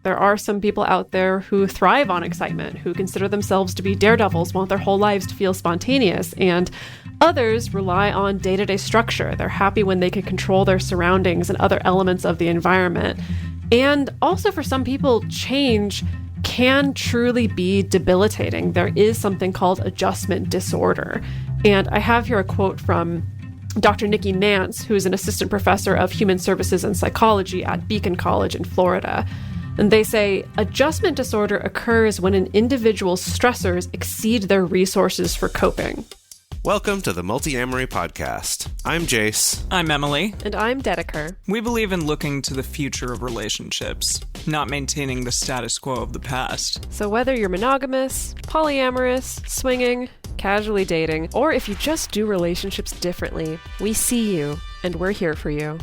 There are some people out there who thrive on excitement, who consider themselves to be daredevils, want their whole lives to feel spontaneous, and others rely on day-to-day structure. They're happy when they can control their surroundings and other elements of the environment. And also for some people, change can truly be debilitating. There is something called adjustment disorder. And I have here a quote from Dr. Nikki Nance, who is an assistant professor of human services and psychology at Beacon College in Florida. And they say, adjustment disorder occurs when an individual's stressors exceed their resources for coping. Welcome to the Multiamory podcast. I'm Jase. I'm Emily. And I'm Dedeker. We believe in looking to the future of relationships, not maintaining the status quo of the past. So whether you're monogamous, polyamorous, swinging, casually dating, or if you just do relationships differently, we see you, and we're here for you.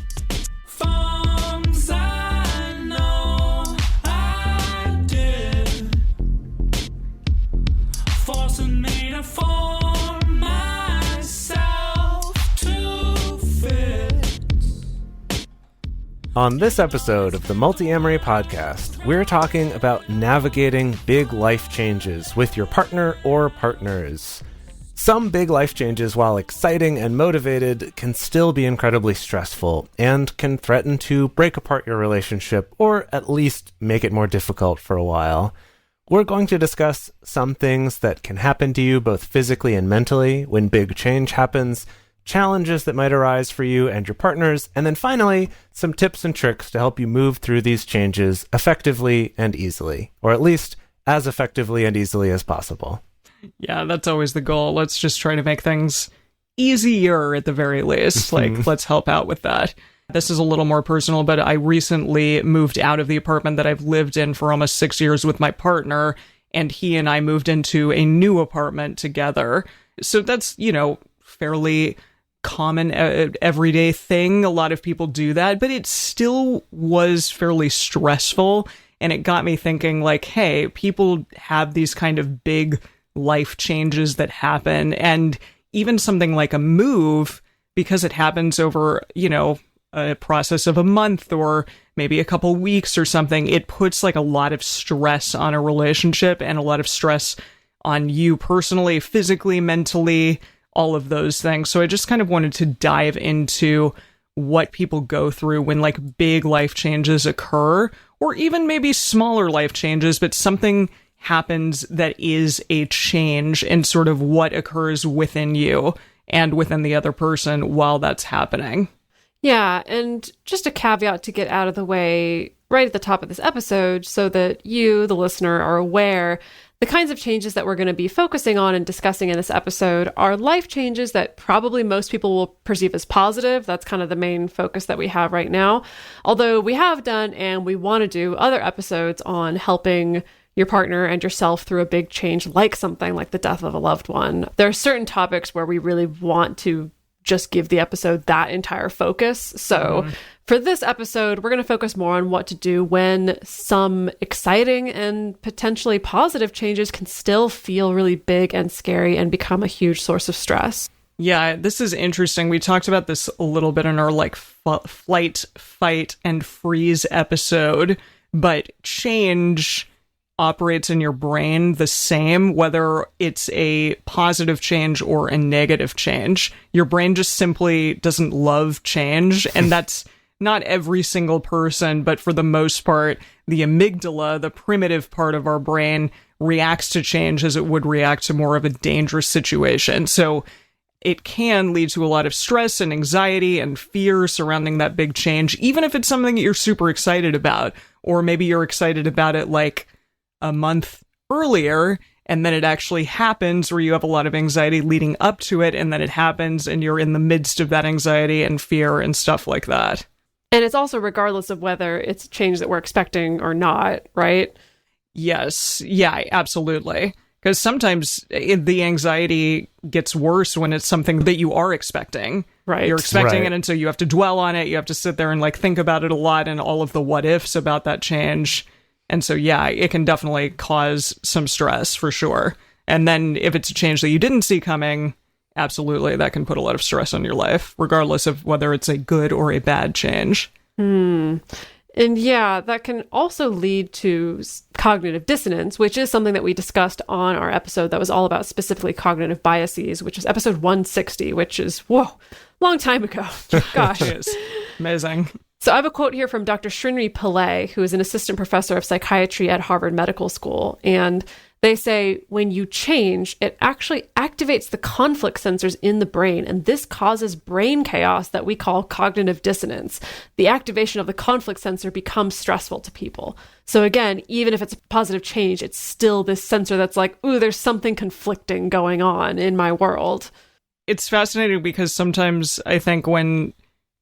On this episode of the Multiamory podcast, we're talking about navigating big life changes with your partner or partners. Some big life changes, while exciting and motivated, can still be incredibly stressful and can threaten to break apart your relationship or at least make it more difficult for a while. We're going to discuss some things that can happen to you both physically and mentally when big change happens, challenges that might arise for you and your partners, and then finally, some tips and tricks to help you move through these changes effectively and easily, or at least as effectively and easily as possible. Yeah, that's always the goal. Let's just try to make things easier at the very least. Let's help out with that. This is a little more personal, but I recently moved out of the apartment that I've lived in for almost 6 years with my partner, and he and I moved into a new apartment together. So that's, fairly common everyday thing. A lot of people do that, but it still was fairly stressful, and it got me thinking hey, people have these kind of big life changes that happen, and even something like a move, because it happens over a process of a month or maybe a couple weeks or something, it puts a lot of stress on a relationship and a lot of stress on you personally, physically, mentally, all of those things. So I just kind of wanted to dive into what people go through when big life changes occur, or even maybe smaller life changes, but something happens that is a change, and sort of what occurs within you and within the other person while that's happening. Yeah, and just a caveat to get out of the way right at the top of this episode so that you, the listener, are aware. The kinds of changes that we're going to be focusing on and discussing in this episode are life changes that probably most people will perceive as positive. That's kind of the main focus that we have right now. Although we have done and we want to do other episodes on helping your partner and yourself through a big change, like something like the death of a loved one. There are certain topics where we really want to just give the episode that entire focus. So for this episode, we're going to focus more on what to do when some exciting and potentially positive changes can still feel really big and scary and become a huge source of stress. Yeah, this is interesting. We talked about this a little bit in our flight, fight, and freeze episode, but change operates in your brain the same, whether it's a positive change or a negative change. Your brain just simply doesn't love change, and that's not every single person, but for the most part, the amygdala, the primitive part of our brain, reacts to change as it would react to more of a dangerous situation. So it can lead to a lot of stress and anxiety and fear surrounding that big change, even if it's something that you're super excited about, or maybe you're excited about it a month earlier, and then it actually happens, where you have a lot of anxiety leading up to it, and then it happens, and you're in the midst of that anxiety and fear and stuff like that. And it's also regardless of whether it's a change that we're expecting or not, right? Yes. Yeah, absolutely. Because sometimes the anxiety gets worse when it's something that you are expecting. Right. You're expecting it, and so you have to dwell on it. You have to sit there and think about it a lot and all of the what ifs about that change. And so, yeah, it can definitely cause some stress for sure. And then if it's a change that you didn't see coming, absolutely, that can put a lot of stress on your life, regardless of whether it's a good or a bad change. And yeah, that can also lead to cognitive dissonance, which is something that we discussed on our episode that was all about specifically cognitive biases, which is episode 160, which is, whoa, long time ago. Gosh. It is. Amazing. So I have a quote here from Dr. Srinri Pillai, who is an assistant professor of psychiatry at Harvard Medical School. And they say, when you change, it actually activates the conflict sensors in the brain, and this causes brain chaos that we call cognitive dissonance. The activation of the conflict sensor becomes stressful to people. So again, even if it's a positive change, it's still this sensor that's like, ooh, there's something conflicting going on in my world. It's fascinating because sometimes I think when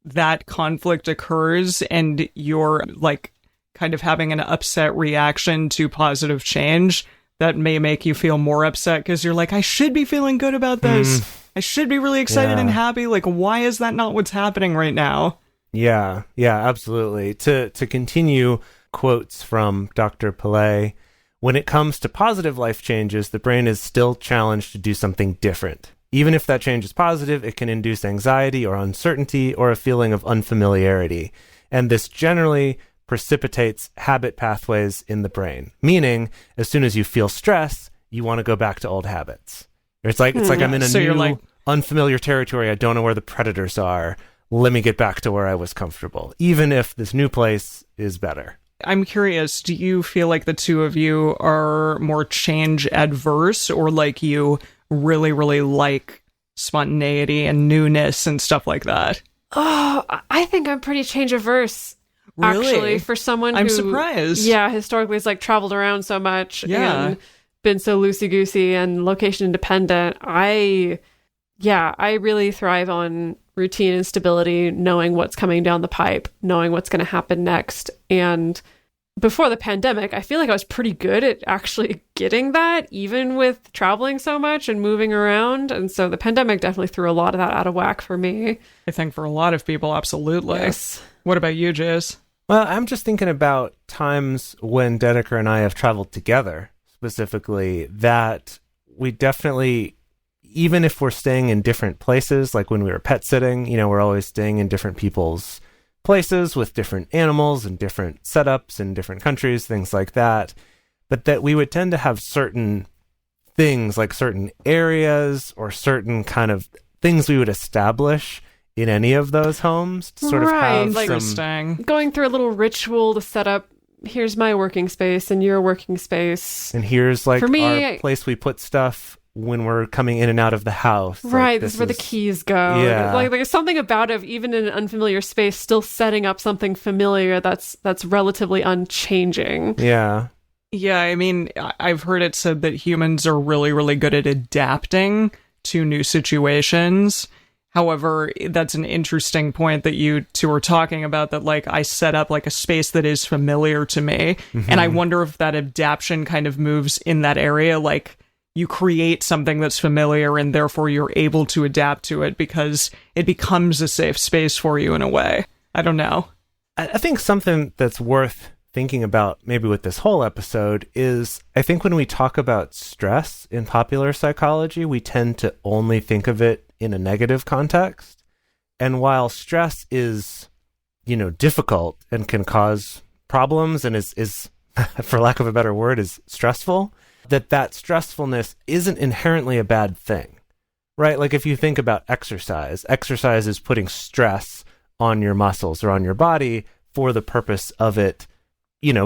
that conflict occurs and you're like kind of having an upset reaction to positive change, that may make you feel more upset because you're like, I should be feeling good about this. I should be really excited and happy. Like, why is that not what's happening right now? Yeah, absolutely. To continue quotes from Dr. Pillai, when it comes to positive life changes, the brain is still challenged to do something different. Even if that change is positive, it can induce anxiety or uncertainty or a feeling of unfamiliarity. And this generally precipitates habit pathways in the brain, meaning as soon as you feel stress, you want to go back to old habits. It's like I'm in a new, unfamiliar territory. I don't know where the predators are. Let me get back to where I was comfortable, even if this new place is better. I'm curious, do you feel like the two of you are more change adverse, or like you really, really like spontaneity and newness and stuff like that? Oh, I think I'm pretty change averse. Really? Actually, for someone who... I'm surprised. Yeah, historically has like traveled around so much and been so loosey-goosey and location independent. I really thrive on routine and stability, knowing what's coming down the pipe, knowing what's going to happen next. And before the pandemic, I feel like I was pretty good at actually getting that, even with traveling so much and moving around. And so the pandemic definitely threw a lot of that out of whack for me. I think for a lot of people, absolutely. Yes. What about you, Jase? Well, I'm just thinking about times when Dedeker and I have traveled together, specifically, that we definitely, even if we're staying in different places, like when we were pet sitting, we're always staying in different people's places with different animals and different setups in different countries, things like that. But that we would tend to have certain things, like certain areas or certain kind of things we would establish in any of those homes to sort of have some... Going through a little ritual to set up, here's my working space and your working space. And here's like for me, our place we put stuff when we're coming in and out of the house. Right, like, this is where the keys go. Yeah. Like there's something about it, even in an unfamiliar space, still setting up something familiar that's relatively unchanging. Yeah. Yeah, I mean, I've heard it said that humans are really, really good at adapting to new situations. However, that's an interesting point that you two are talking about, that like I set up like a space that is familiar to me. And I wonder if that adaptation kind of moves in that area. Like you create something that's familiar and therefore you're able to adapt to it because it becomes a safe space for you in a way. I don't know. I think something that's worth thinking about maybe with this whole episode is, I think when we talk about stress in popular psychology, we tend to only think of it in a negative context. And while stress is, difficult and can cause problems and is for lack of a better word, is stressful, that stressfulness isn't inherently a bad thing, right? Like if you think about exercise is putting stress on your muscles or on your body for the purpose of it,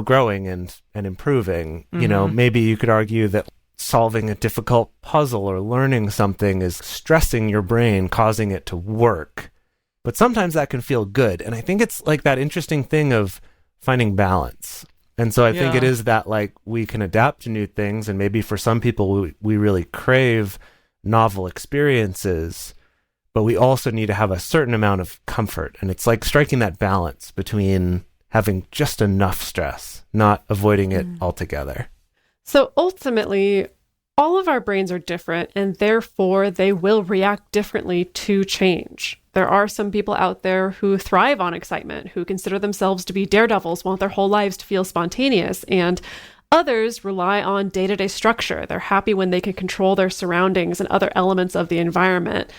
growing and improving. Maybe you could argue that solving a difficult puzzle or learning something is stressing your brain, causing it to work. But sometimes that can feel good. And I think it's like that interesting thing of finding balance. And so I think it is that like we can adapt to new things. And maybe for some people, we really crave novel experiences, but we also need to have a certain amount of comfort. And it's like striking that balance between having just enough stress, not avoiding it altogether. So ultimately, all of our brains are different, and therefore they will react differently to change. There are some people out there who thrive on excitement, who consider themselves to be daredevils, want their whole lives to feel spontaneous, and others rely on day-to-day structure. They're happy when they can control their surroundings and other elements of the environment.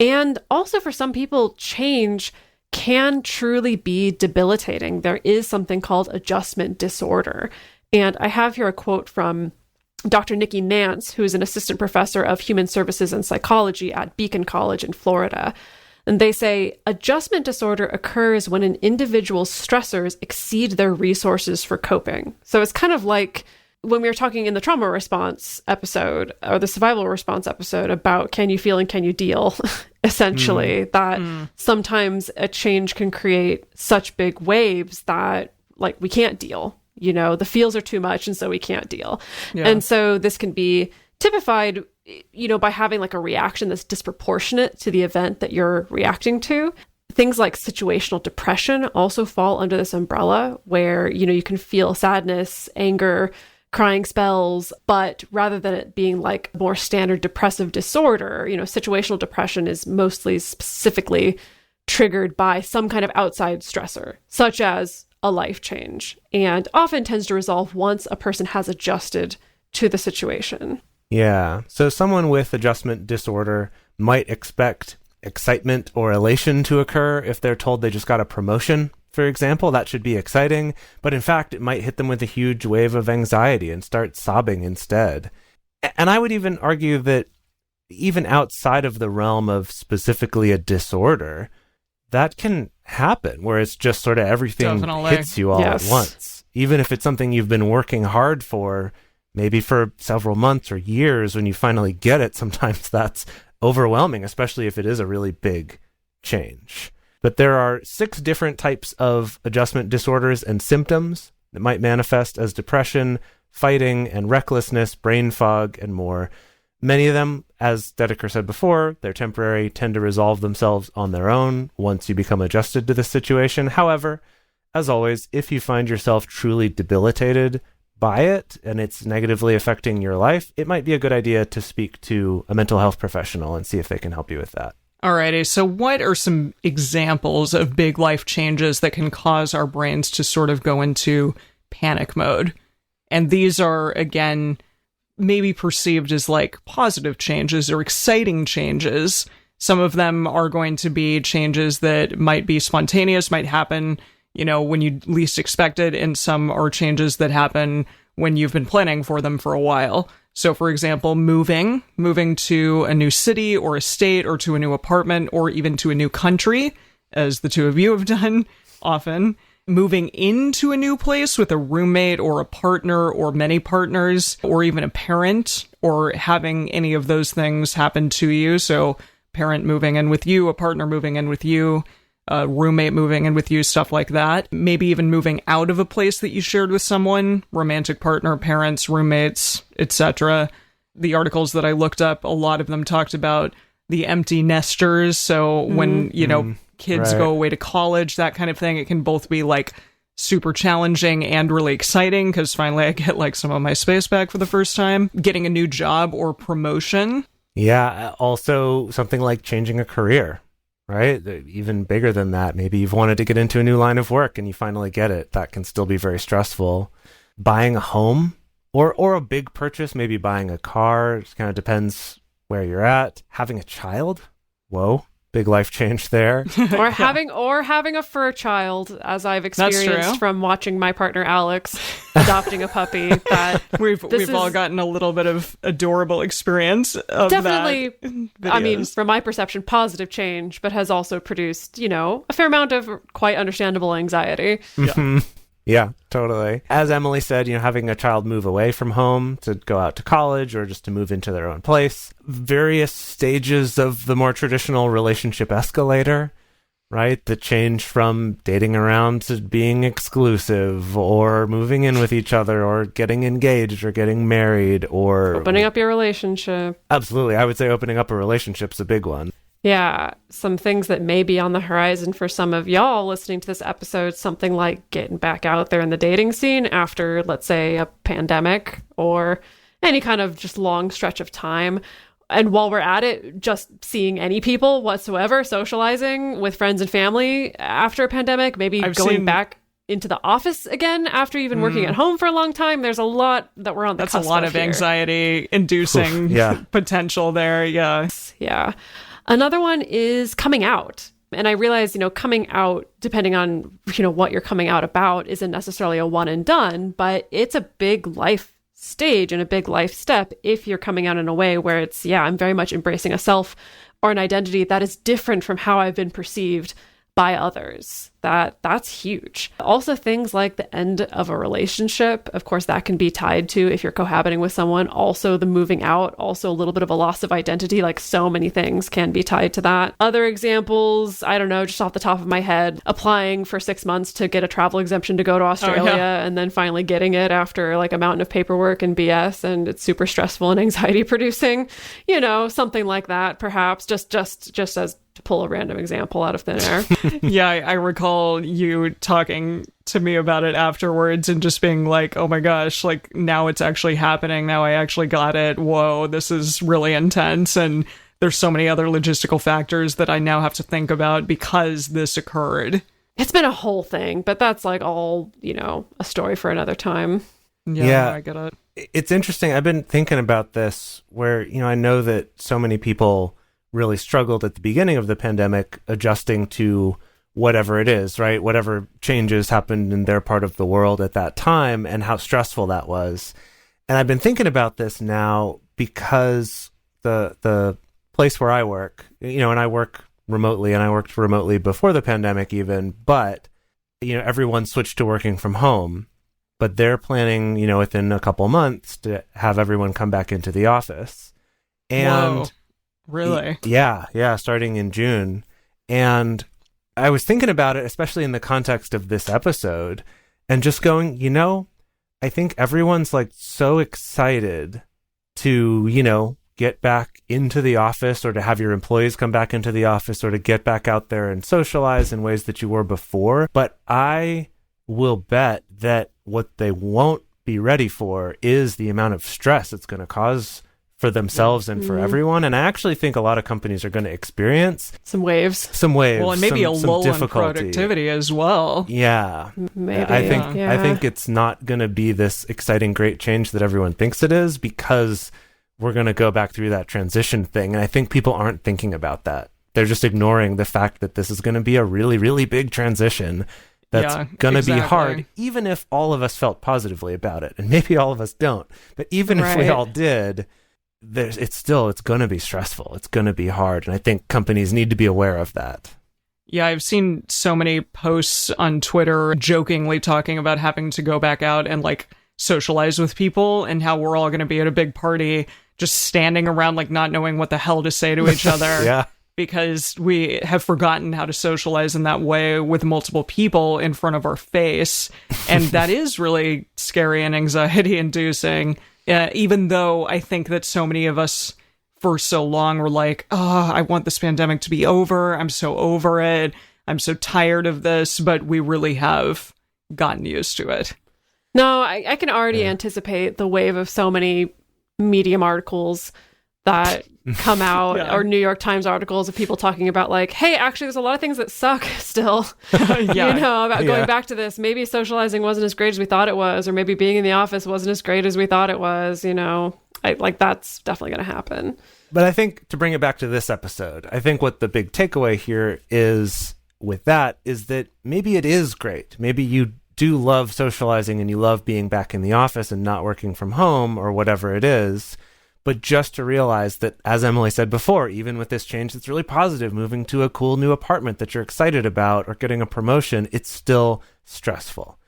And also for some people, change can truly be debilitating. There is something called adjustment disorder. And I have here a quote from Dr. Nikki Nance, who is an assistant professor of human services and psychology at Beacon College in Florida. And they say, adjustment disorder occurs when an individual's stressors exceed their resources for coping. So it's kind of like when we were talking in the trauma response episode or the survival response episode about can you feel and can you deal, essentially, that sometimes a change can create such big waves that like we can't deal. You know, the feels are too much and so we can't deal. Yeah. And so this can be typified, you know, by having like a reaction that's disproportionate to the event that you're reacting to. Things like situational depression also fall under this umbrella where, you know, you can feel sadness, anger, crying spells, but rather than it being like more standard depressive disorder, you know, situational depression is mostly specifically triggered by some kind of outside stressor, such as a life change, and often tends to resolve once a person has adjusted to the situation. Yeah. So someone with adjustment disorder might expect excitement or elation to occur if they're told they just got a promotion, for example. That should be exciting, but in fact, it might hit them with a huge wave of anxiety and start sobbing instead. And I would even argue that even outside of the realm of specifically a disorder, that can happen where it's just sort of everything hits you all at once. Even if it's something you've been working hard for, maybe for several months or years, when you finally get it, sometimes that's overwhelming, especially if it is a really big change. But there are 6 different types of adjustment disorders and symptoms that might manifest as depression, fighting, and recklessness, brain fog, and more. Many of them, as Dedeker said before, they're temporary, tend to resolve themselves on their own once you become adjusted to the situation. However, as always, if you find yourself truly debilitated by it and it's negatively affecting your life, it might be a good idea to speak to a mental health professional and see if they can help you with that. Alrighty, so what are some examples of big life changes that can cause our brains to sort of go into panic mode? And these are, again, maybe perceived as like positive changes or exciting changes. Some of them are going to be changes that might be spontaneous, might happen, you know, when you least expect it, and some are changes that happen when you've been planning for them for a while. So, for example, moving to a new city or a state or to a new apartment or even to a new country, as the two of you have done often. Moving into a new place with a roommate or a partner or many partners or even a parent, or having any of those things happen to you. So parent moving in with you, a partner moving in with you, a roommate moving in with you, stuff like that. Maybe even moving out of a place that you shared with someone, romantic partner, parents, roommates, etc. The articles that I looked up, a lot of them talked about the empty nesters. So when, you know, kids go away to college, that kind of thing, it can both be like super challenging and really exciting because finally I get like some of my space back for the first time. Getting a new job or promotion. Yeah, also something like changing a career, right? Even bigger than that. Maybe you've wanted to get into a new line of work and you finally get it. That can still be very stressful. Buying a home or a big purchase, maybe buying a car. It kind of depends where you're at. Having a child. Whoa. Big life change there. or having a fur child, as I've experienced from watching my partner Alex adopting a puppy. That we've all gotten a little bit of adorable experience of definitely that. I mean, from my perception, positive change, but has also produced, you know, a fair amount of quite understandable anxiety. Yeah. Yeah, totally. As Emily said, you know, having a child move away from home to go out to college or just to move into their own place. Various stages of the more traditional relationship escalator, right? The change from dating around to being exclusive or moving in with each other or getting engaged or getting married or opening up your relationship. Absolutely. I would say opening up a relationship's a big one. Yeah, some things that may be on the horizon for some of y'all listening to this episode, something like getting back out there in the dating scene after, let's say, a pandemic or any kind of just long stretch of time. And while we're at it, just seeing any people whatsoever, socializing with friends and family after a pandemic, maybe going back into the office again after you've been working at home for a long time. There's a lot that we're on the cusp of. That's a lot of anxiety-inducing potential there, yeah. Yeah. Another one is coming out. And I realize, coming out, depending on, what you're coming out about, isn't necessarily a one and done, but it's a big life stage and a big life step if you're coming out in a way where it's, I'm very much embracing a self or an identity that is different from how I've been perceived by others. That's huge. Also, things like the end of a relationship, of course, that can be tied to if you're cohabiting with someone. Also, the moving out, also a little bit of a loss of identity. Like, so many things can be tied to that. Other examples, I don't know, just off the top of my head, applying for 6 months to get a travel exemption to go to Australia, and then finally getting it after like a mountain of paperwork and BS, and it's super stressful and anxiety producing. Something like that, perhaps, just as to pull a random example out of thin air. Yeah, I recall you talking to me about it afterwards and just being like, oh my gosh, like now it's actually happening. Now I actually got it. Whoa, this is really intense. And there's so many other logistical factors that I now have to think about because this occurred. It's been a whole thing, but that's like all, a story for another time. Yeah, I get it. It's interesting. I've been thinking about this where, I know that so many people really struggled at the beginning of the pandemic adjusting to whatever it is, right? Whatever changes happened in their part of the world at that time and how stressful that was. And I've been thinking about this now because the place where I work, and I work remotely, and I worked remotely before the pandemic even, but, everyone switched to working from home, but they're planning, within a couple months to have everyone come back into the office. And whoa, really? Yeah, starting in June. And I was thinking about it, especially in the context of this episode, and just going, I think everyone's like so excited to, get back into the office, or to have your employees come back into the office, or to get back out there and socialize in ways that you were before. But I will bet that what they won't be ready for is the amount of stress it's going to cause for themselves and for everyone. And I actually think a lot of companies are going to experience some waves. Well, and maybe a lull in productivity as well. Yeah. Maybe. I think it's not going to be this exciting, great change that everyone thinks it is, because we're going to go back through that transition thing. And I think people aren't thinking about that. They're just ignoring the fact that this is going to be a really, really big transition that's going to be hard, even if all of us felt positively about it. And maybe all of us don't. But even if we all did, it's going to be stressful. It's going to be hard. And I think companies need to be aware of that. Yeah, I've seen so many posts on Twitter jokingly talking about having to go back out and like socialize with people, and how we're all going to be at a big party just standing around like not knowing what the hell to say to each other. Yeah. Because we have forgotten how to socialize in that way with multiple people in front of our face. And that is really scary and anxiety inducing. Even though I think that so many of us for so long were like, oh, I want this pandemic to be over. I'm so over it. I'm so tired of this. But we really have gotten used to it. No, I can already anticipate the wave of so many Medium articles that come out, or New York Times articles of people talking about like, hey, actually, there's a lot of things that suck still. About going back to this. Maybe socializing wasn't as great as we thought it was, or maybe being in the office wasn't as great as we thought it was. That's definitely going to happen. But I think, to bring it back to this episode, I think what the big takeaway here is with that is that maybe it is great. Maybe you do love socializing and you love being back in the office and not working from home or whatever it is. But just to realize that, as Emily said before, even with this change that's really positive, moving to a cool new apartment that you're excited about or getting a promotion, it's still stressful.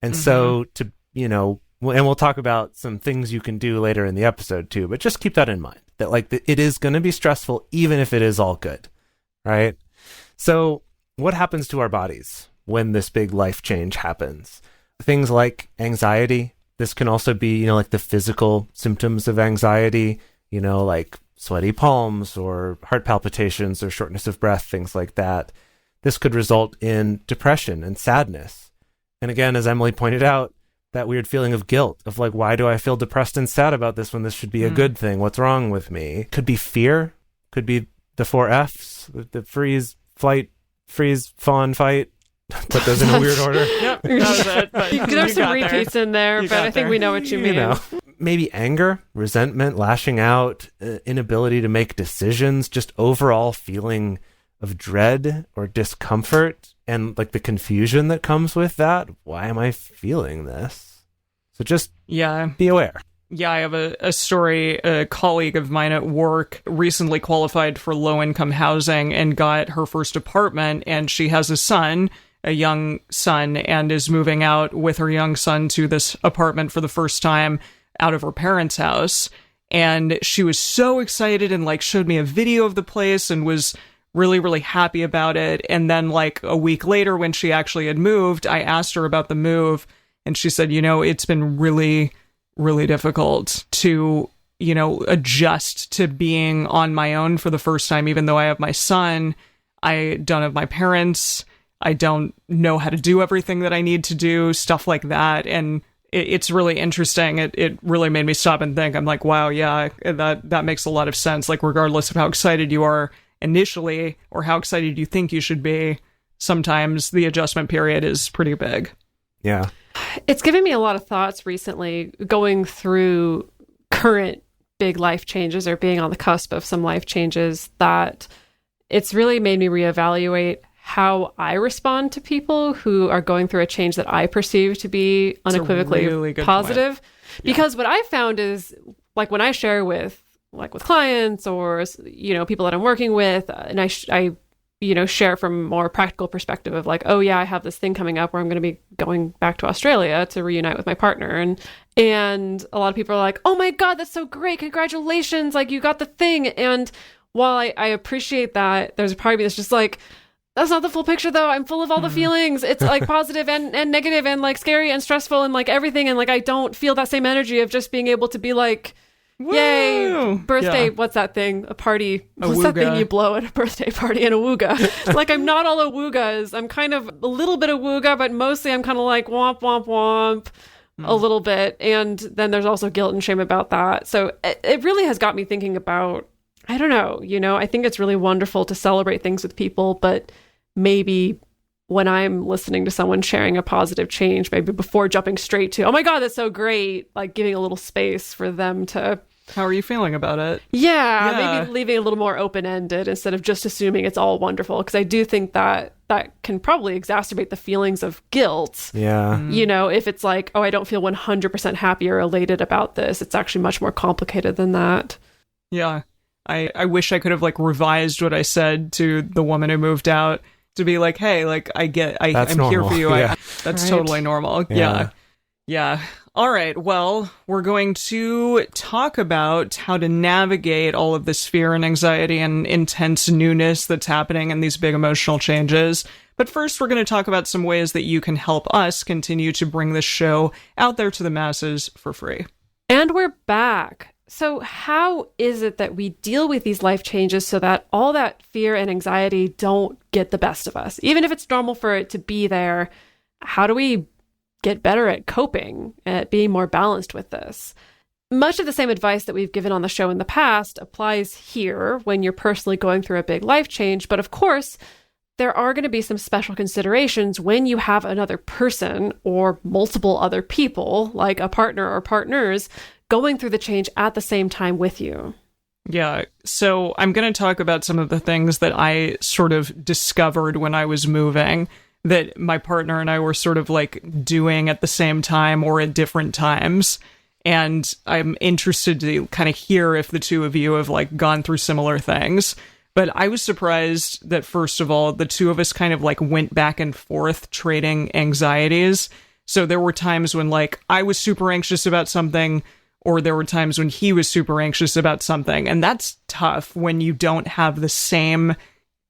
And so and we'll talk about some things you can do later in the episode too, but just keep that in mind, that it is going to be stressful even if it is all good, right? So what happens to our bodies when this big life change happens? Things like anxiety. This can also be, like the physical symptoms of anxiety, like sweaty palms or heart palpitations or shortness of breath, things like that. This could result in depression and sadness. And again, as Emily pointed out, that weird feeling of guilt of like, why do I feel depressed and sad about this when this should be a good thing? What's wrong with me? Could be fear. Could be the 4 Fs, the freeze, flight, freeze, fawn, fight. Put those in a weird order. Yep, that was it. But there's some repeats in there, but I think we know what you mean. Maybe anger, resentment, lashing out, inability to make decisions, just overall feeling of dread or discomfort and like the confusion that comes with that. Why am I feeling this? So just be aware. Yeah, I have a story. A colleague of mine at work recently qualified for low-income housing and got her first apartment, and she has a young son, and is moving out with her young son to this apartment for the first time out of her parents' house. And she was so excited and like showed me a video of the place and was really, really happy about it. And then like a week later, when she actually had moved, I asked her about the move, and she said, it's been really, really difficult to, adjust to being on my own for the first time. Even though I have my son, I don't have my parents. I don't know how to do everything that I need to do, stuff like that. And it's really interesting. It really made me stop and think. I'm like, wow, yeah, that makes a lot of sense. Like, regardless of how excited you are initially or how excited you think you should be, sometimes the adjustment period is pretty big. Yeah. It's given me a lot of thoughts recently going through current big life changes or being on the cusp of some life changes, that it's really made me reevaluate how I respond to people who are going through a change that I perceive to be unequivocally really positive. Because what I found is, like, when I share with clients or, people that I'm working with, and I share from a more practical perspective of like, oh yeah, I have this thing coming up where I'm going to be going back to Australia to reunite with my partner. And a lot of people are like, oh my God, that's so great. Congratulations. Like, you got the thing. And while I appreciate that, there's a part of me that's just like, that's not the full picture though. I'm full of all the feelings. It's like positive and negative and like scary and stressful and like everything. And like, I don't feel that same energy of just being able to be like, woo! Yay, birthday. Yeah. What's that thing? A party. What's that thing you blow at a birthday party? An awooga. Like, I'm not all awoogas. I'm kind of a little bit awooga, but mostly I'm kind of like womp, womp, womp a little bit. And then there's also guilt and shame about that. So it really has got me thinking about, I don't know, I think it's really wonderful to celebrate things with people, but maybe when I'm listening to someone sharing a positive change, maybe before jumping straight to, oh my God, that's so great, like giving a little space for them to... How are you feeling about it? Yeah, maybe leaving a little more open-ended instead of just assuming it's all wonderful. Because I do think that can probably exacerbate the feelings of guilt. Yeah. If it's like, oh, I don't feel 100% happy or elated about this. It's actually much more complicated than that. Yeah. I wish I could have like revised what I said to the woman who moved out to be like, hey, like I'm normal. Here for you. Yeah. That's totally normal. Yeah. All right. Well, we're going to talk about how to navigate all of this fear and anxiety and intense newness that's happening in these big emotional changes. But first, we're going to talk about some ways that you can help us continue to bring this show out there to the masses for free. And we're back. So how is it that we deal with these life changes so that all that fear and anxiety don't get the best of us? Even if it's normal for it to be there, how do we get better at coping, at being more balanced with this? Much of the same advice that we've given on the show in the past applies here when you're personally going through a big life change. But of course, there are going to be some special considerations when you have another person or multiple other people, like a partner or partners, going through the change at the same time with you. Yeah, so I'm going to talk about some of the things that I sort of discovered when I was moving that my partner and I were sort of like doing at the same time or at different times. And I'm interested to kind of hear if the two of you have like gone through similar things. But I was surprised that, first of all, the two of us kind of like went back and forth trading anxieties. So there were times when like I was super anxious about something, or there were times when he was super anxious about something. And that's tough when you don't have the same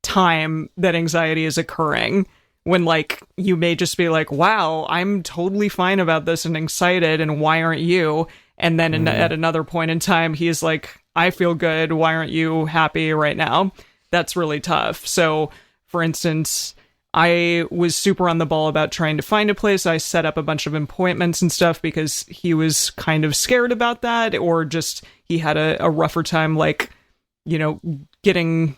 time that anxiety is occurring. When like you may just be like, wow, I'm totally fine about this and excited, and why aren't you? And then at another point in time, he's like, I feel good, why aren't you happy right now? That's really tough. So, for instance, I was super on the ball about trying to find a place. I set up a bunch of appointments and stuff because he was kind of scared about that, or just he had a rougher time, like, getting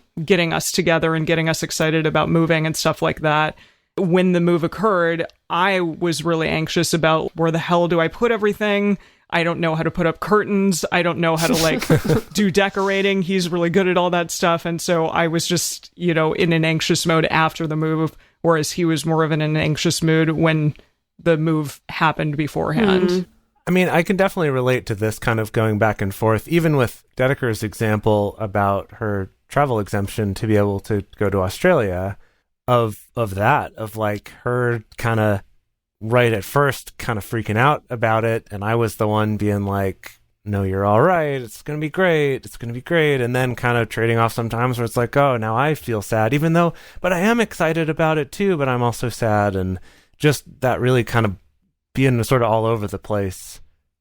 us together and getting us excited about moving and stuff like that. when the move occurred, I was really anxious about where the hell do I put everything? I don't know how to put up curtains. I don't know how to do decorating. He's really good at all that stuff. And so I was just, in an anxious mode after the move, whereas he was more of in an anxious mood when the move happened beforehand. Mm. I mean, I can definitely relate to this kind of going back and forth, even with Dedeker's example about her travel exemption to be able to go to Australia, of her kind of right at first kind of freaking out about it, and I was the one being like, no, you're all right, it's gonna be great, and then kind of trading off sometimes where it's like, oh, now I feel sad, but I am excited about it too, but I'm also sad, and just that really kind of being sort of all over the place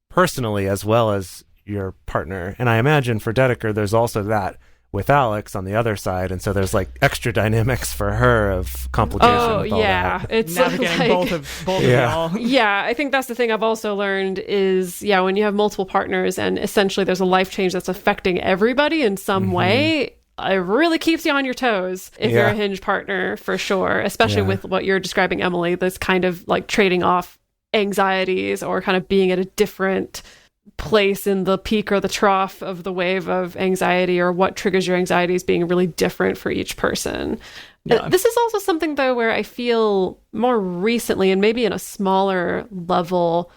personally as well as your partner. And I imagine for Dedeker there's also that with Alex on the other side, and so there's like extra dynamics for her of complication. Oh with all yeah, that. it's navigating both of y'all. Yeah, I think that's the thing I've also learned is when you have multiple partners and essentially there's a life change that's affecting everybody in some way. It really keeps you on your toes if you're a hinge partner, for sure, especially with what you're describing, Emily, this kind of like trading off anxieties or kind of being at a different place in the peak or the trough of the wave of anxiety, or what triggers your anxieties being really different for each person. Yeah. This is also something, though, where I feel more recently, and maybe in a smaller level,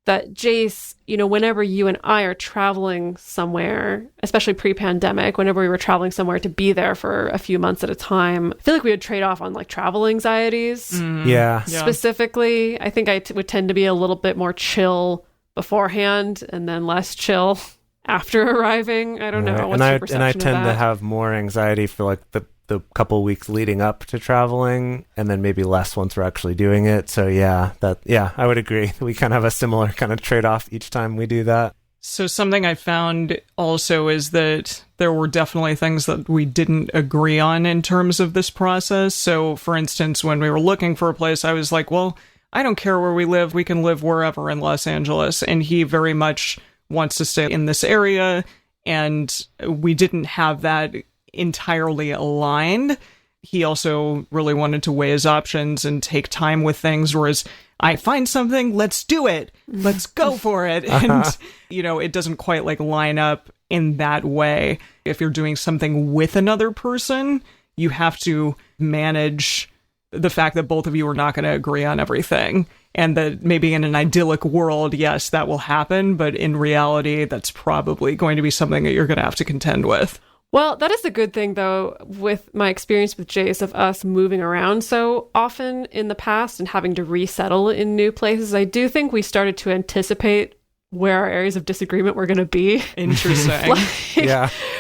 that Jase, whenever you and I are traveling somewhere, especially pre-pandemic, whenever we were traveling somewhere to be there for a few months at a time, I feel like we would trade off on like travel anxieties. Yeah. Specifically, I think I would tend to be a little bit more chill beforehand and then less chill after arriving. I don't know. What's your perception I of tend to that? have more anxiety for like the couple weeks leading up to traveling, and then maybe less once we're actually doing it. So I would agree. We kind of have a similar kind of trade-off each time we do that. So something I found also is that there were definitely things that we didn't agree on in terms of this process. So for instance, when we were looking for a place, I was like, well, I don't care where we live. We can live wherever in Los Angeles. And he very much wants to stay in this area. And we didn't have that entirely aligned. He also really wanted to weigh his options and take time with things, whereas I find something, let's do it. Let's go for it. And, it doesn't quite like line up in that way. If you're doing something with another person, you have to manage the fact that both of you are not going to agree on everything. And that maybe in an idyllic world, yes, that will happen. But in reality, that's probably going to be something that you're going to have to contend with. Well, that is a good thing, though, with my experience with Jase of us moving around so often in the past and having to resettle in new places. I do think we started to anticipate where our areas of disagreement were going to be. Interesting.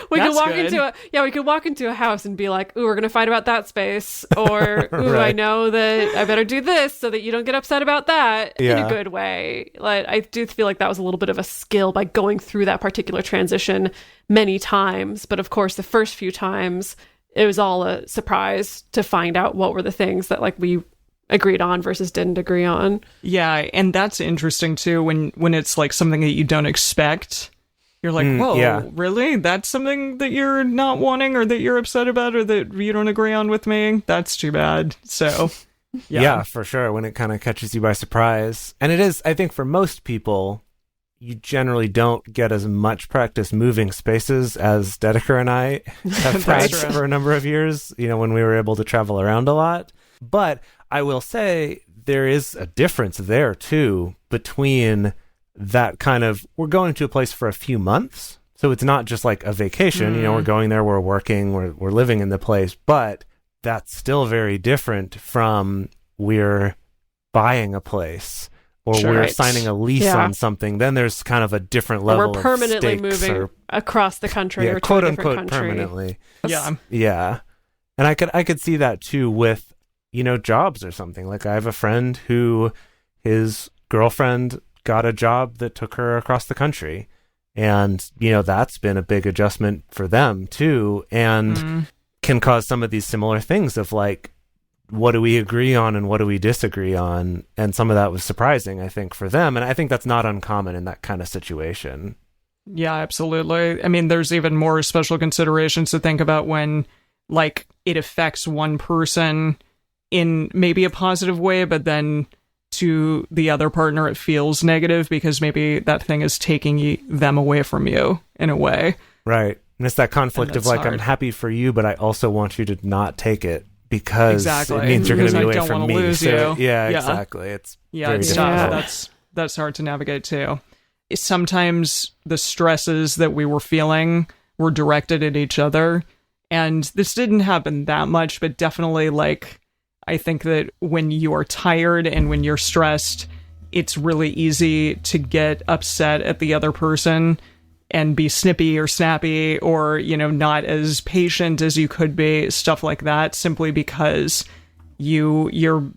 We could walk into a house and be like, ooh, we're going to fight about that space. Or, ooh, right. I know that I better do this so that you don't get upset about that in a good way. Like, I do feel like that was a little bit of a skill by going through that particular transition many times. But of course, the first few times, it was all a surprise to find out what were the things that like we agreed on versus didn't agree on. Yeah, and that's interesting too when it's like something that you don't expect. You're like, whoa, really? That's something that you're not wanting or that you're upset about or that you don't agree on with me? That's too bad. So, yeah, for sure, when it kind of catches you by surprise. And it is, I think for most people, you generally don't get as much practice moving spaces as Dedeker and I have had for a number of years, when we were able to travel around a lot. But I will say there is a difference there, too, between that kind of, we're going to a place for a few months. So it's not just like a vacation, we're going there, we're working, we're living in the place. But that's still very different from we're buying a a or we're signing a lease on something. Then there's kind of a different level of we're permanently moving across the country or to quote a unquote different country. Permanently. Yeah. And I could see that, too, with jobs or something. Like I have a friend who his girlfriend got a job that took her across the country. And, that's been a big adjustment for them too. And can cause some of these similar things of like, what do we agree on and what do we disagree on? And some of that was surprising, I think, for them. And I think that's not uncommon in that kind of situation. Yeah, absolutely. I mean, there's even more special considerations to think about when like it affects one person in maybe a positive way, but then to the other partner it feels negative because maybe that thing is taking them away from you in a way. Right. And it's that conflict of like, hard. I'm happy for you, but I also want you to not take it because it means you're going to be away from me. So, yeah, exactly. It's tough. That's hard to navigate too. Sometimes the stresses that we were feeling were directed at each other, and this didn't happen that much, but definitely like I think that when you are tired and when you're stressed, it's really easy to get upset at the other person and be snippy or snappy or, not as patient as you could be, stuff like that, simply because your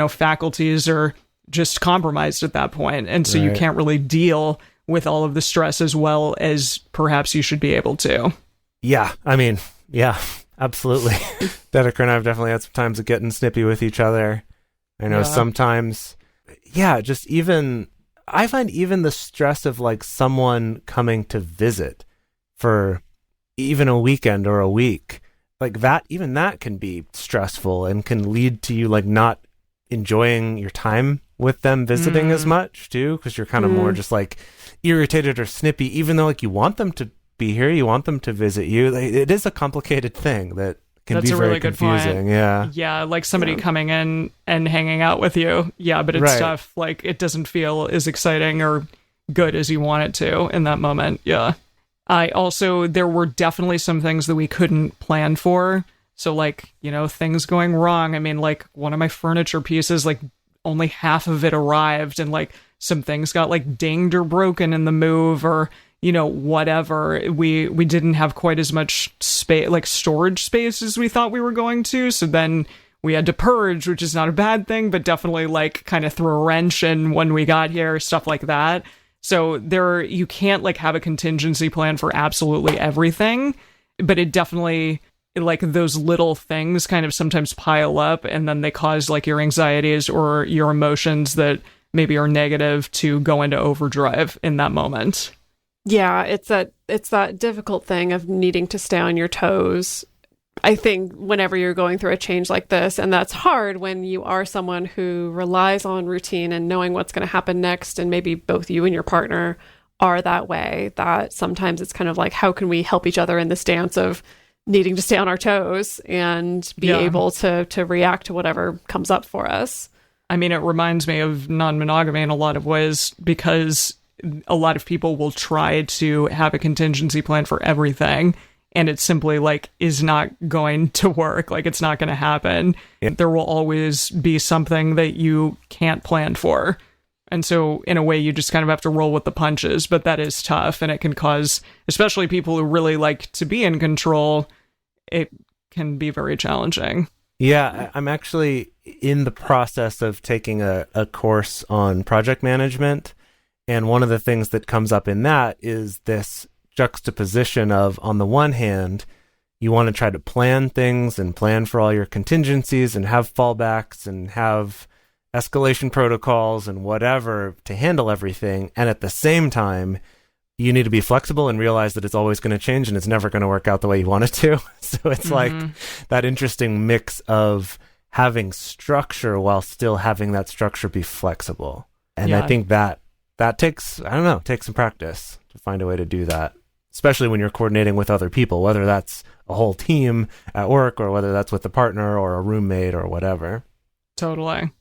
faculties are just compromised at that point. And so you can't really deal with all of the stress as well as perhaps you should be able to. Yeah. I mean, yeah, absolutely. Dedeker and I have definitely had some times of getting snippy with each other. I know sometimes, just even, I find even the stress of like someone coming to visit for even a weekend or a week, like that, even that can be stressful and can lead to you like not enjoying your time with them visiting as much too, because you're kind of more just like irritated or snippy, even though like you want them to be here, you want them to visit you. It is a complicated thing that can be very confusing. Yeah, like somebody coming in and hanging out with you. Yeah, but it's tough. Like it doesn't feel as exciting or good as you want it to in that moment. Yeah. There were definitely some things that we couldn't plan for. So like, things going wrong. I mean, like one of my furniture pieces, like only half of it arrived, and like some things got like dinged or broken in the move, or whatever. We didn't have quite as much space, like storage space, as we thought we were going to. So then we had to purge, which is not a bad thing, but definitely like kind of threw a wrench in when we got here, stuff like that. So you can't like have a contingency plan for absolutely everything, but it definitely, like those little things kind of sometimes pile up, and then they cause like your anxieties or your emotions that maybe are negative to go into overdrive in that moment. Yeah, it's that difficult thing of needing to stay on your toes. I think whenever you're going through a change like this, and that's hard when you are someone who relies on routine and knowing what's going to happen next, and maybe both you and your partner are that way, that sometimes it's kind of like, how can we help each other in this dance of needing to stay on our toes and be able to react to whatever comes up for us. I mean, it reminds me of non-monogamy in a lot of ways, because a lot of people will try to have a contingency plan for everything, and it simply like is not going to work. Like it's not going to happen. There will always be something that you can't plan for. And so in a way, you just kind of have to roll with the punches, but that is tough, and it can cause, especially people who really like to be in control, it can be very challenging. Yeah, I'm actually in the process of taking a course on project management, and one of the things that comes up in that is this juxtaposition of, on the one hand, you want to try to plan things and plan for all your contingencies and have fallbacks and have escalation protocols and whatever to handle everything. And at the same time, you need to be flexible and realize that it's always going to change and it's never going to work out the way you want it to. So it's like that interesting mix of having structure while still having that structure be flexible. And I think that takes some practice to find a way to do that, especially when you're coordinating with other people, whether that's a whole team at work or whether that's with a partner or a roommate or whatever. Totally.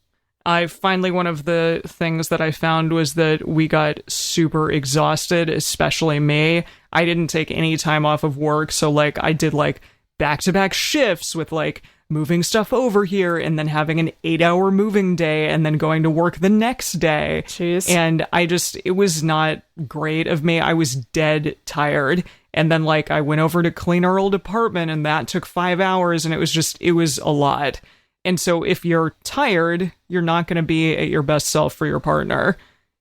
One of the things that I found was that we got super exhausted, especially me. I didn't take any time off of work, so like I did like back-to-back shifts with like moving stuff over here and then having an 8-hour moving day and then going to work the next day. Jeez. And it was not great of me. I was dead tired. And then like I went over to clean our old apartment, and that took 5 hours, and it was a lot. And so if you're tired, you're not going to be at your best self for your partner.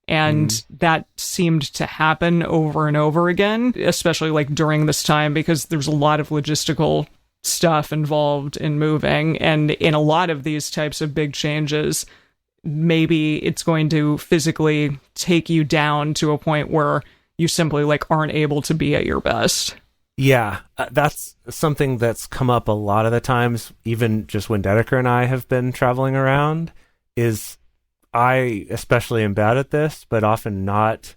And that seemed to happen over and over again, especially like during this time, because there's a lot of logistical stuff involved in moving. And in a lot of these types of big changes, maybe it's going to physically take you down to a point where you simply like aren't able to be at your best. Yeah, that's something that's come up a lot of the times, even just when Dedeker and I have been traveling around, is I especially am bad at this, but often not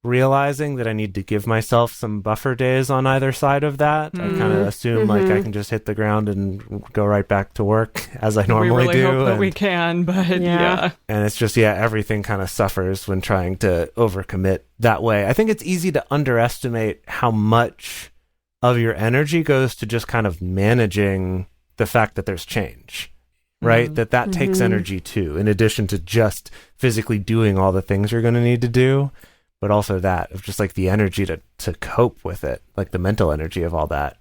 realizing that I need to give myself some buffer days on either side of that. I kind of assume like I can just hit the ground and go right back to work as I normally we really do. hope that we can, but yeah. And it's just, everything kind of suffers when trying to overcommit that way. I think it's easy to underestimate how much of your energy goes to just kind of managing the fact that there's change, right? That takes energy too, in addition to just physically doing all the things you're going to need to do. But also that of just like the energy to cope with it, like the mental energy of all that.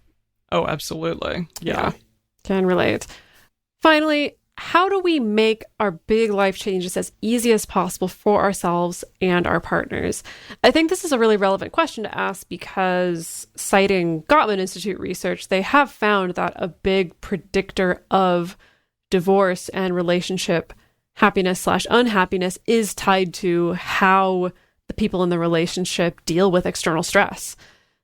Oh, absolutely. Yeah. Can relate. Finally, how do we make our big life changes as easy as possible for ourselves and our partners? I think this is a really relevant question to ask because, citing Gottman Institute research, they have found that a big predictor of divorce and relationship happiness/unhappiness is tied to how the people in the relationship deal with external stress.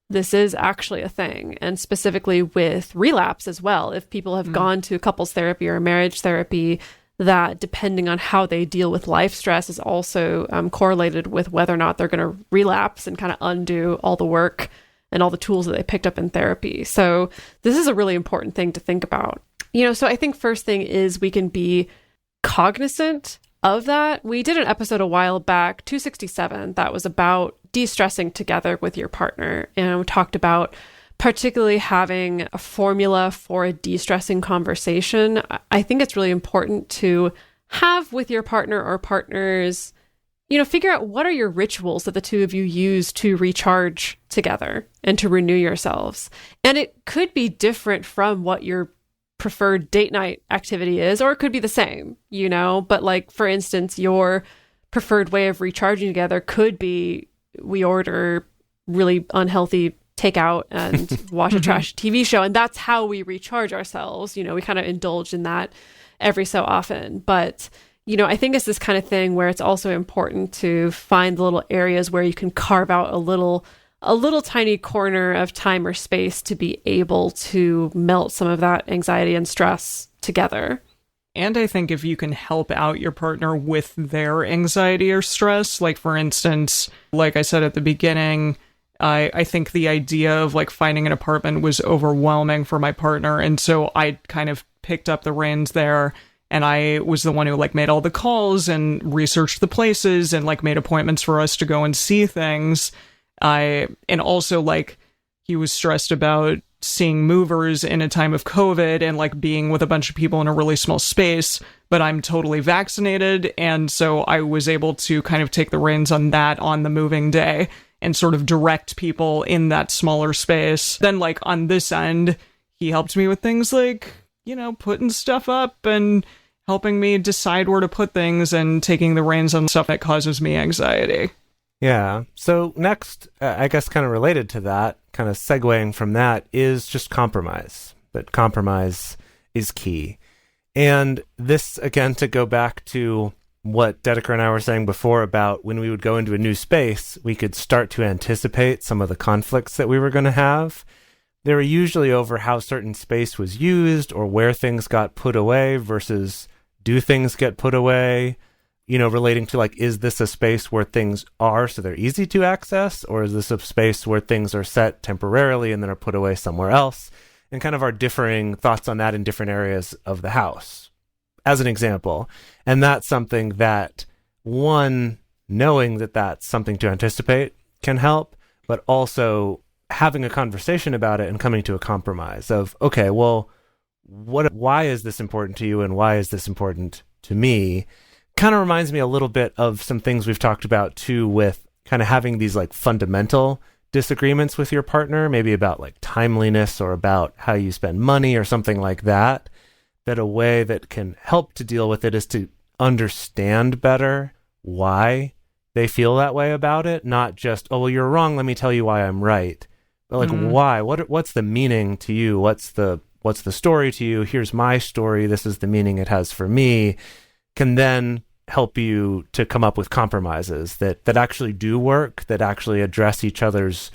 This is actually a thing, and specifically with relapse as well. If people have gone to couples therapy or marriage therapy, that depending on how they deal with life stress is also correlated with whether or not they're going to relapse and kind of undo all the work and all the tools that they picked up in therapy. So this is a really important thing to think about. So I think first thing is we can be cognizant of that. We did an episode a while back, 267, that was about de-stressing together with your partner. And we talked about particularly having a formula for a de-stressing conversation. I think it's really important to have with your partner or partners, figure out what are your rituals that the two of you use to recharge together and to renew yourselves. And it could be different from what your preferred date night activity is, or it could be the same, but like, for instance, your preferred way of recharging together could be we order really unhealthy takeout and watch a trash TV show, and that's how we recharge ourselves. We kind of indulge in that every so often, but I think it's this kind of thing where it's also important to find the little areas where you can carve out a little tiny corner of time or space to be able to melt some of that anxiety and stress together. And I think if you can help out your partner with their anxiety or stress, like for instance, like I said at the beginning, I think the idea of like finding an apartment was overwhelming for my partner. And so I kind of picked up the reins there. And I was the one who like made all the calls and researched the places and like made appointments for us to go and see things. And also like he was stressed about seeing movers in a time of COVID and like being with a bunch of people in a really small space, but I'm totally vaccinated. And so I was able to kind of take the reins on that on the moving day and sort of direct people in that smaller space. Then like on this end, he helped me with things like, putting stuff up and helping me decide where to put things and taking the reins on stuff that causes me anxiety. Yeah. So next, I guess kind of related to that, kind of segueing from that, is just compromise. That compromise is key. And this, again, to go back to what Dedeker and I were saying before about when we would go into a new space, we could start to anticipate some of the conflicts that we were going to have. They were usually over how certain space was used or where things got put away versus do things get put away. Relating to like, is this a space where things are so they're easy to access, or is this a space where things are set temporarily and then are put away somewhere else? And kind of our differing thoughts on that in different areas of the house, as an example. And that's something that, one, knowing that that's something to anticipate can help, but also having a conversation about it and coming to a compromise of, okay, well, why is this important to you and why is this important to me? Kind of reminds me a little bit of some things we've talked about too, with kind of having these like fundamental disagreements with your partner, maybe about like timeliness or about how you spend money or something like that, that a way that can help to deal with it is to understand better why they feel that way about it. Not just, oh, well, you're wrong, let me tell you why I'm right. But like, why? What's the meaning to you? What's the story to you? Here's my story. This is the meaning it has for me. Can then help you to come up with compromises that actually do work, that actually address each other's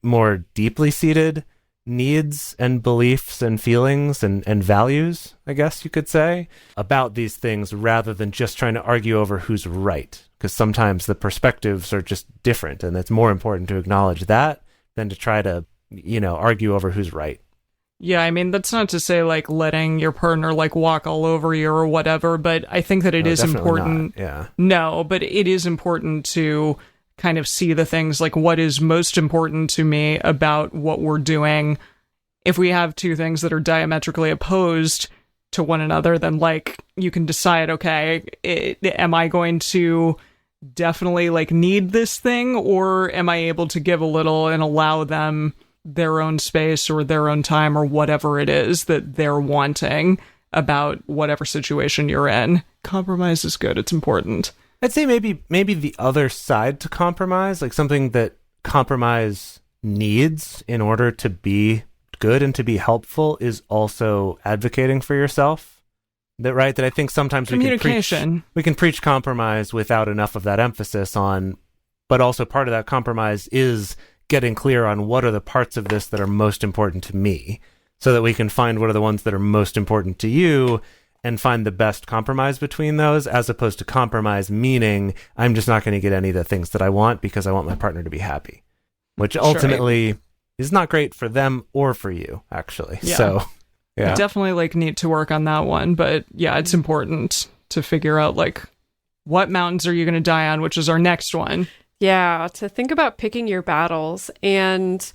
more deeply seated needs and beliefs and feelings and values, I guess you could say, about these things rather than just trying to argue over who's right. Because sometimes the perspectives are just different, and it's more important to acknowledge that than to try to, argue over who's right. Yeah, I mean, that's not to say, like, letting your partner, like, walk all over you or whatever, but I think that it is important. Not. Yeah. No, but it is important to kind of see the things, like, what is most important to me about what we're doing. If we have two things that are diametrically opposed to one another, then, like, you can decide, okay, am I going to definitely, like, need this thing, or am I able to give a little and allow them their own space or their own time or whatever it is that they're wanting about whatever situation you're in? Compromise is good. It's important. I'd say maybe the other side to compromise, like something that compromise needs in order to be good and to be helpful, is also advocating for yourself. That I think sometimes we can preach compromise without enough of that emphasis on, but also part of that compromise is getting clear on what are the parts of this that are most important to me, so that we can find what are the ones that are most important to you and find the best compromise between those, as opposed to compromise meaning I'm just not going to get any of the things that I want because I want my partner to be happy, which ultimately is not great for them or for you, actually. Yeah. So, yeah. I definitely, like, need to work on that one, but yeah, it's important to figure out, like, what mountains are you going to die on, which is our next one. Yeah, to think about picking your battles. And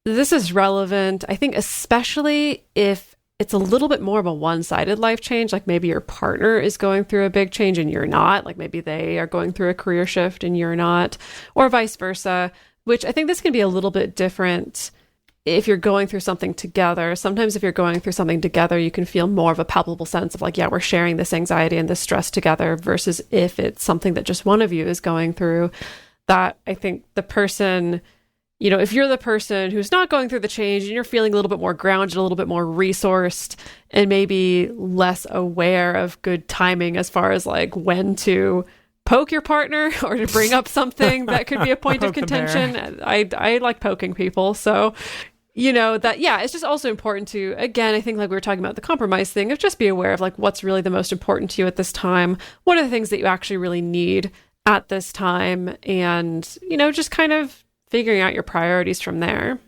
this is relevant, I think, especially if it's a little bit more of a one-sided life change, like maybe your partner is going through a big change and you're not, like maybe they are going through a career shift and you're not, or vice versa, which I think this can be a little bit different if you're going through something together. Sometimes if you're going through something together, you can feel more of a palpable sense of like, yeah, we're sharing this anxiety and this stress together, versus if it's something that just one of you is going through. That I think the person, if you're the person who's not going through the change and you're feeling a little bit more grounded, a little bit more resourced, and maybe less aware of good timing as far as like when to poke your partner or to bring up something that could be a point of contention. I like poking people. So, it's just also important to, again, I think like we were talking about the compromise thing, of just be aware of like what's really the most important to you at this time. What are the things that you actually really need at this time? And, just kind of figuring out your priorities from there.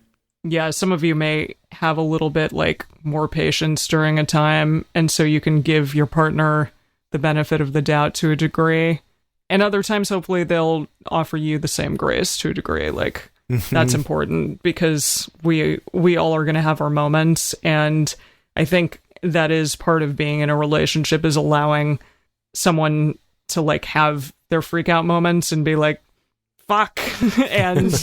Yeah, some of you may have a little bit like more patience during a time, and so you can give your partner the benefit of the doubt to a degree. And other times, hopefully, they'll offer you the same grace to a degree. Like, that's important, because we all are going to have our moments. And I think that is part of being in a relationship, is allowing someone to like have their freak out moments and be like, fuck. And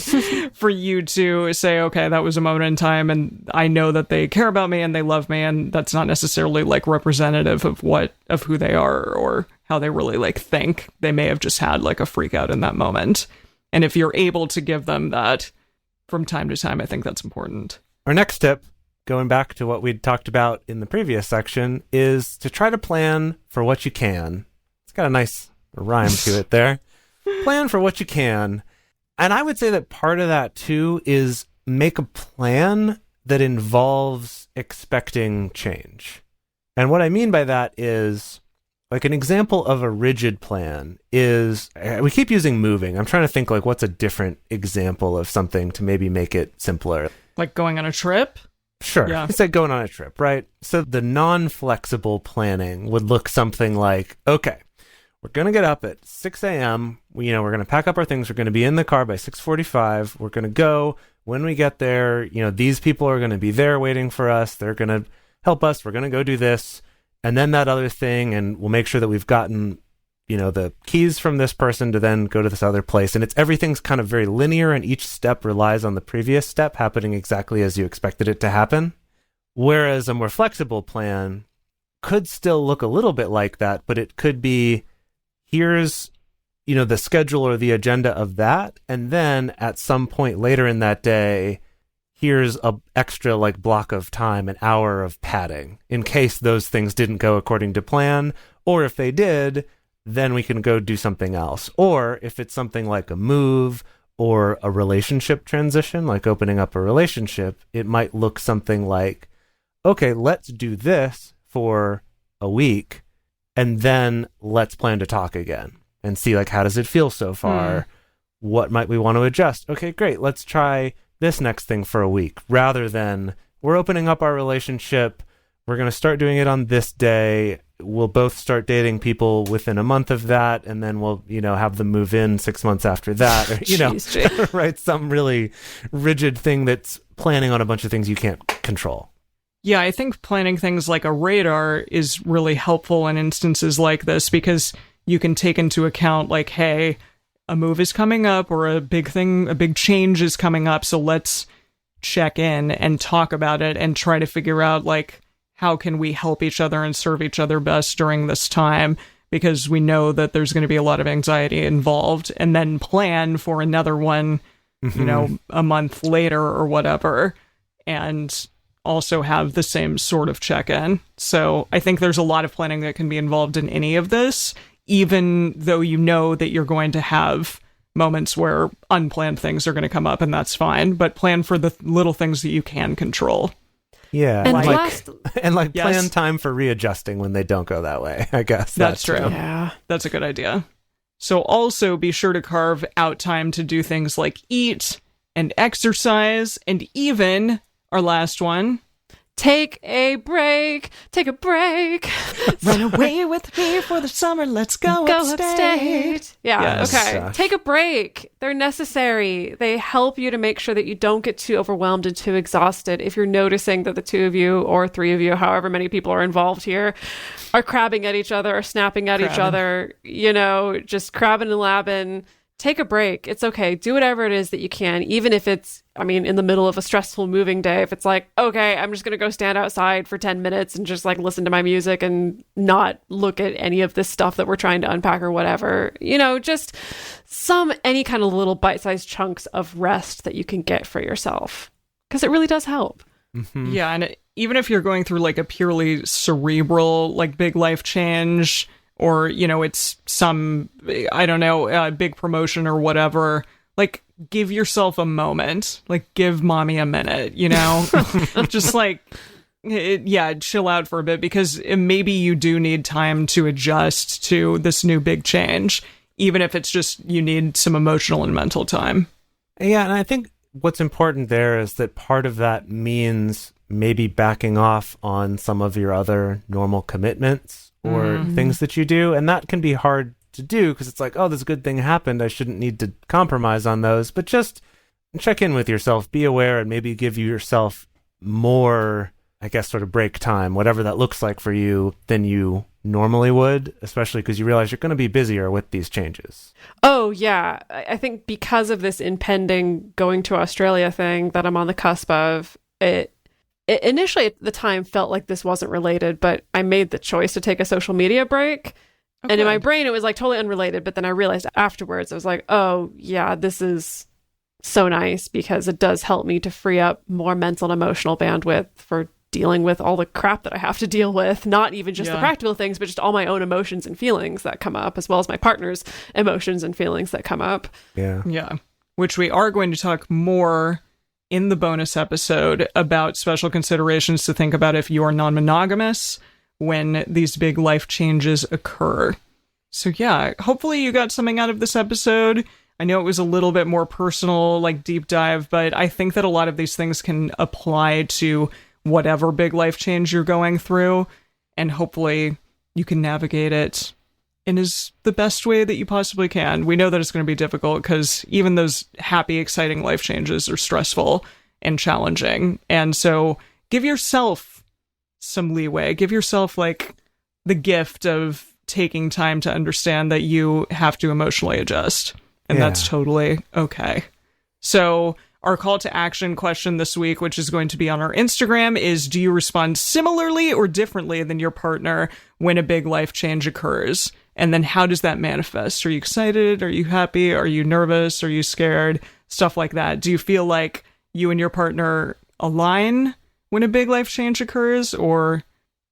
for you to say, okay, that was a moment in time, and I know that they care about me and they love me, and that's not necessarily like representative of who they are or how they really like think. They may have just had like a freak out in that moment. And if you're able to give them that from time to time, I think that's important. Our next tip, going back to what we'd talked about in the previous section, is to try to plan for what you can. It's got a nice rhyme to it there. Plan for what you can. And I would say that part of that too is make a plan that involves expecting change. And what I mean by that is, like, an example of a rigid plan is, we keep using moving. I'm trying to think like what's a different example of something to maybe make it simpler. Like going on a trip? Sure. Yeah. It's like going on a trip, right? So the non-flexible planning would look something like, okay, we're going to get up at 6 a.m. We're going to pack up our things. We're going to be in the car by 6:45. We're going to go. When we get there, these people are going to be there waiting for us. They're going to help us. We're going to go do this. And then that other thing, and we'll make sure that we've gotten, the keys from this person to then go to this other place. And everything's kind of very linear, and each step relies on the previous step happening exactly as you expected it to happen. Whereas a more flexible plan could still look a little bit like that, but it could be, here's, the schedule or the agenda of that. And then at some point later in that day, here's a extra like block of time, an hour of padding, in case those things didn't go according to plan. Or if they did, then we can go do something else. Or if it's something like a move or a relationship transition, like opening up a relationship, it might look something like, okay, let's do this for a week, and then let's plan to talk again and see, like, how does it feel so far? What might we want to adjust? Okay, great. Let's try this next thing for a week, rather than we're opening up our relationship. We're going to start doing it on this day. We'll both start dating people within a month of that, and then we'll, have them move in 6 months after that. Or, Jeez, right? Some really rigid thing that's planning on a bunch of things you can't control. Yeah, I think planning things like a radar is really helpful in instances like this, because you can take into account, like, hey, a move is coming up, or a big change is coming up, so let's check in and talk about it and try to figure out, like, how can we help each other and serve each other best during this time, because we know that there's going to be a lot of anxiety involved, and then plan for another one, a month later or whatever, and also have the same sort of check-in. So I think there's a lot of planning that can be involved in any of this, even though you know that you're going to have moments where unplanned things are going to come up, and that's fine, but plan for the little things that you can control. Yeah, and plan time for readjusting when they don't go that way, I guess. That's true. Yeah. That's a good idea. So also be sure to carve out time to do things like eat and exercise, and even, our last one, Take a break. Run away with me for the summer. Let's go upstate. Yeah, Yes. okay. Take a break. They're necessary. They help you to make sure that you don't get too overwhelmed and too exhausted. If you're noticing that the two of you or three of you, however many people are involved here, are crabbing at each other or snapping at each other, just crabbing and labbing, take a break. It's okay. Do whatever it is that you can, even if it's, in the middle of a stressful moving day. If it's like, okay, I'm just going to go stand outside for 10 minutes and just, like, listen to my music and not look at any of this stuff that we're trying to unpack or whatever. Just any kind of little bite-sized chunks of rest that you can get for yourself, because it really does help. Mm-hmm. Yeah, and even if you're going through, like, a purely cerebral, like, big life change, or, it's some, big promotion or whatever, like, give yourself a moment. Like, give mommy a minute, Just, like, chill out for a bit, because maybe you do need time to adjust to this new big change, even if it's just you need some emotional and mental time. Yeah, and I think what's important there is that part of that means maybe backing off on some of your other normal commitments or things that you do. And that can be hard to do, because it's like, oh, this good thing happened, I shouldn't need to compromise on those. But just check in with yourself, be aware, and maybe give yourself more, I guess, sort of break time, whatever that looks like for you, than you normally would, especially because you realize you're going to be busier with these changes. Oh, yeah. I think because of this impending going to Australia thing that I'm on the cusp of, it initially at the time felt like this wasn't related, but I made the choice to take a social media break. And in my brain, it was like totally unrelated. But then I realized afterwards, I was like, oh, yeah, this is so nice, because it does help me to free up more mental and emotional bandwidth for dealing with all the crap that I have to deal with. Not even just the practical things, but just all my own emotions and feelings that come up, as well as my partner's emotions and feelings that come up. Yeah. Yeah. Which we are going to talk more in the bonus episode about special considerations to think about if you are non-monogamous when these big life changes occur. So yeah, hopefully you got something out of this episode. I know it was a little bit more personal, like deep dive, but I think that a lot of these things can apply to whatever big life change you're going through, and hopefully you can navigate it in the best way that you possibly can. We know that it's going to be difficult, because even those happy, exciting life changes are stressful and challenging. And so give yourself some leeway. Give yourself, like, the gift of taking time to understand that you have to emotionally adjust. And that's totally okay. So our call to action question this week, which is going to be on our Instagram, is: do you respond similarly or differently than your partner when a big life change occurs? And then how does that manifest? Are you excited? Are you happy? Are you nervous? Are you scared? Stuff like that. Do you feel like you and your partner align when a big life change occurs, or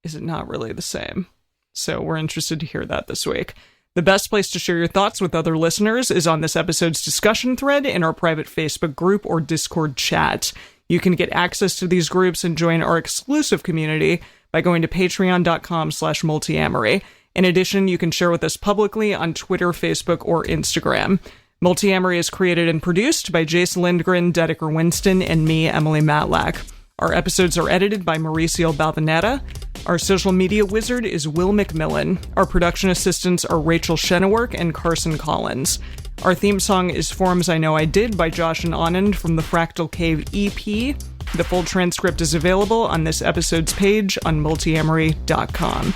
is it not really the same? So we're interested to hear that this week. The best place to share your thoughts with other listeners is on this episode's discussion thread in our private Facebook group or Discord chat. You can get access to these groups and join our exclusive community by going to patreon.com/multiamory. In addition, you can share with us publicly on Twitter, Facebook, or Instagram. Multiamory is created and produced by Jase, Lindgren, Dedeker, Winston, and me, Emily Matlack. Our episodes are edited by Mauricio Balvanera. Our social media wizard is Will McMillan. Our production assistants are Rachel Shennework and Carson Collins. Our theme song is Forms I Know I Did by Josh and Anand from the Fractal Cave EP. The full transcript is available on this episode's page on multiamory.com.